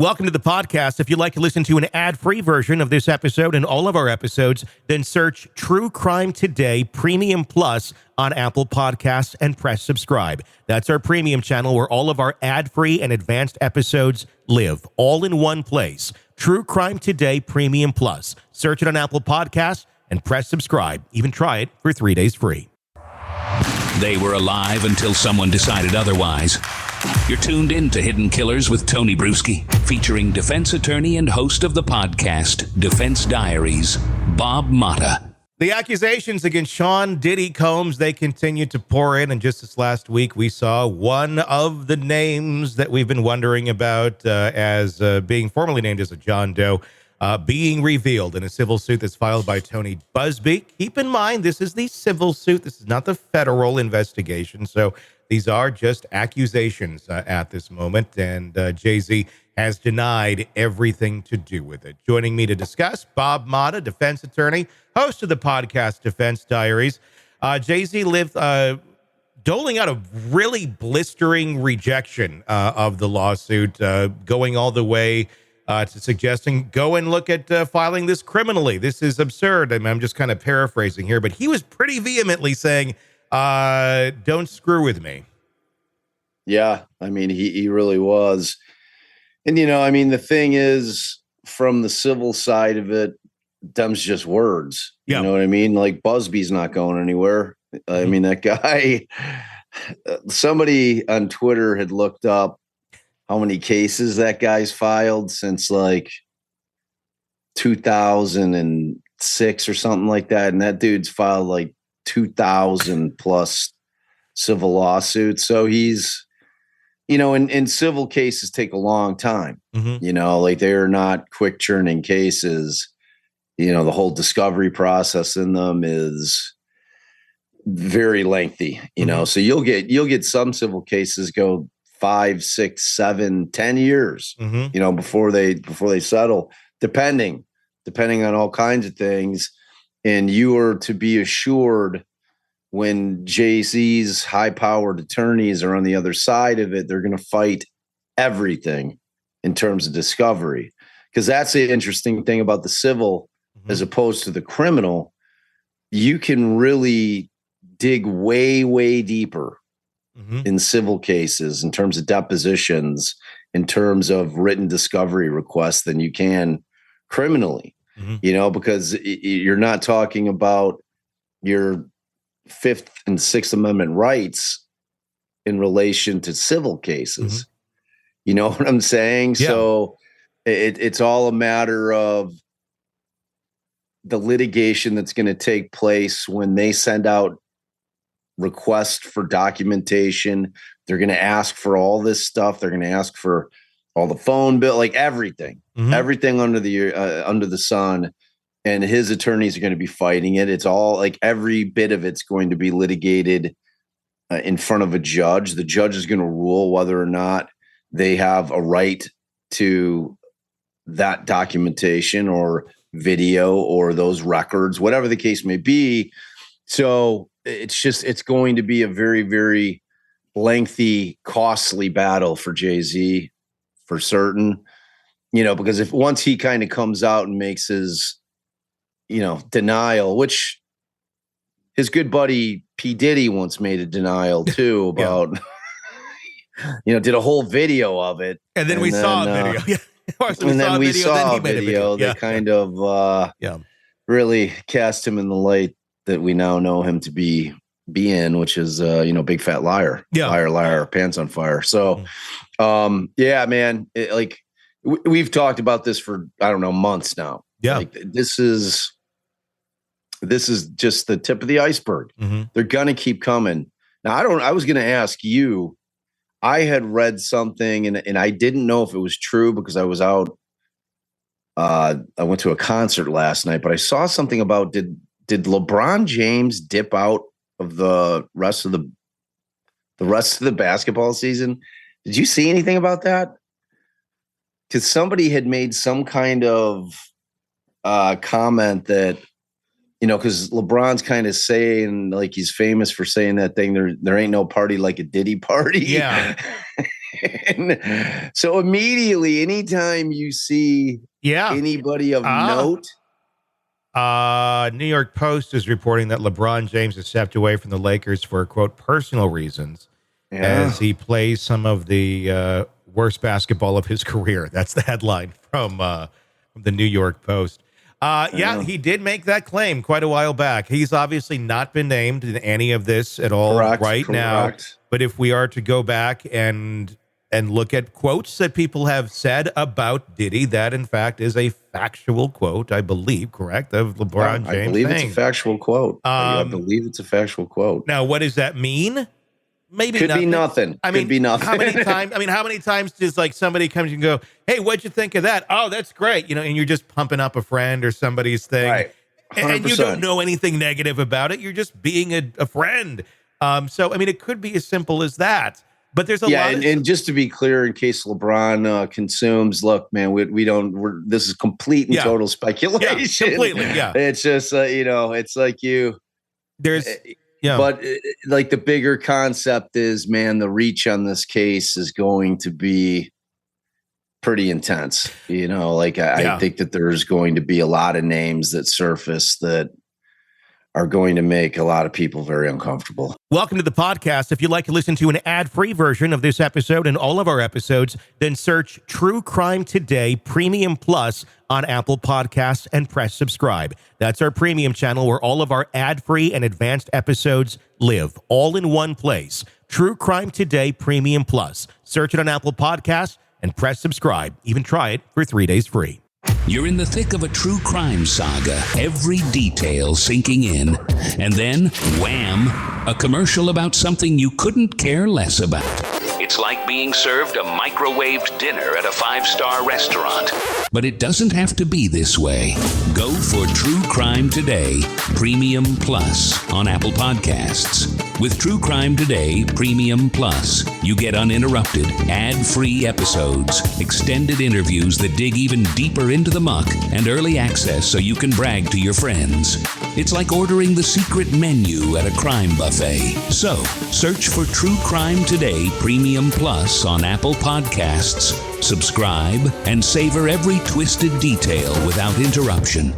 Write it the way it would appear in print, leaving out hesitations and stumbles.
Welcome to the podcast. If you'd like to listen to an ad-free version of this episode and all of our episodes, then search True Crime Today Premium Plus on Apple Podcasts and press subscribe. That's our premium channel where all of our ad-free and advanced episodes live, all in one place. True Crime Today Premium Plus. Search it on Apple Podcasts and press subscribe. Even try it for 3 days free. They were alive until someone decided otherwise. You're tuned in to Hidden Killers with Tony Brueski, featuring defense attorney and host of the podcast, Defense Diaries, Bob Motta. The accusations against Sean Diddy Combs, they continue to pour in. And just this last week, we saw one of the names that we've been wondering about as being formally named as a John Doe being revealed in a civil suit that's filed by Tony Buzbee. Keep in mind, this is the civil suit. This is not the federal investigation. So these are just accusations at this moment. And Jay-Z has denied everything to do with it. Joining me to discuss, Bob Motta, defense attorney, host of the podcast Defense Diaries. Jay-Z lived doling out a really blistering rejection of the lawsuit, going all the way to suggesting go and look at filing this criminally. This is absurd. I mean, I'm just kind of paraphrasing here, but he was pretty vehemently saying, don't screw with me. Yeah, I mean, he really was. And, you know, I mean, the thing is, from the civil side of it, them's just words. Yeah. You know what I mean? Like, Busby's not going anywhere. I mean, that guy, somebody on Twitter had looked up how many cases that guy's filed since like 2006 or something like that. And that dude's filed like 2,000 plus civil lawsuits. So he's, you know, and civil cases take a long time. Mm-hmm. You know, like they're not quick churning cases. You know, the whole discovery process in them is very lengthy, you know, so you'll get some civil cases go 5, 6, 7, 10 years, you know, before they settle, depending on all kinds of things. And you are to be assured when Jay-Z's high-powered attorneys are on the other side of it, they're going to fight everything in terms of discovery. Because that's the interesting thing about the civil as opposed to the criminal. You can really dig way, way deeper in civil cases in terms of depositions, in terms of written discovery requests than you can criminally, you know, because you're not talking about your Fifth and Sixth Amendment rights in relation to civil cases. You know what I'm saying? Yeah. So it's all a matter of the litigation that's going to take place when they send out requests for documentation. They're going to ask for all this stuff. They're going to ask for all the phone bill, like everything under the sun. And his attorneys are going to be fighting it. It's all like every bit of it's going to be litigated in front of a judge. The judge is going to rule whether or not they have a right to that documentation or video or those records, whatever the case may be. So it's going to be a very, very lengthy, costly battle for Jay-Z for certain, you know, because if once he kind of comes out and makes his, you know, denial, which his good buddy P. Diddy once made a denial too about, you know, did a whole video of it. And then we saw a video. Yeah. We saw a video that kind of really cast him in the light that we now know him to be in, which is, you know, big fat liar, liar, pants on fire. So, yeah, man, we've talked about this for, I don't know, months now. Yeah. Like, this is just the tip of the iceberg. They're going to keep coming. Now, I was going to ask you, I had read something and I didn't know if it was true because I was out. I went to a concert last night, but I saw something about, did LeBron James dip out of the rest of the basketball season? Did you see anything about that? Because somebody had made some kind of comment that, you know, because LeBron's kind of saying, like, he's famous for saying that thing, there ain't no party like a Diddy party. Yeah. So immediately, anytime you see anybody of note. New York Post is reporting that LeBron James has stepped away from the Lakers for, quote, personal reasons as he plays some of the worst basketball of his career. That's the headline from the New York Post. He did make that claim quite a while back. He's obviously not been named in any of this at all now. But if we are to go back and look at quotes that people have said about Diddy, that in fact is a factual quote, I believe, correct, of LeBron James. I believe it's a factual quote. I believe it's a factual quote. Now, what does that mean? Maybe could be nothing. Could be nothing. How many times does like somebody comes and go, "Hey, what'd you think of that? Oh, that's great," and you're just pumping up a friend or somebody's thing, right? 100%. And you don't know anything negative about it. You're just being a friend. So it could be as simple as that. But there's a lot. And just to be clear, in case LeBron consumes, look, man, we don't. This is complete and total speculation. Yeah, completely. Yeah, it's just it's like you. There's. Yeah. But like the bigger concept is, man, the reach on this case is going to be pretty intense. I think that there's going to be a lot of names that surface that are going to make a lot of people very uncomfortable. Welcome to the podcast. If you'd like to listen to an ad-free version of this episode and all of our episodes, then search True Crime Today Premium Plus on Apple Podcasts and press subscribe. That's our premium channel where all of our ad-free and advanced episodes live, all in one place. True Crime Today Premium Plus. Search it on Apple Podcasts and press subscribe. Even try it for 3 days free. You're in the thick of a true crime saga, every detail sinking in, and then, wham, a commercial about something you couldn't care less about. It's like being served a microwaved dinner at a 5-star restaurant. But it doesn't have to be this way. Go for True Crime Today Premium Plus on Apple Podcasts. With True Crime Today Premium Plus, you get uninterrupted, ad-free episodes, extended interviews that dig even deeper into the muck, and early access so you can brag to your friends. It's like ordering the secret menu at a crime buffet. So, search for True Crime Today Premium Plus on Apple Podcasts, subscribe, and savor every twisted detail without interruption.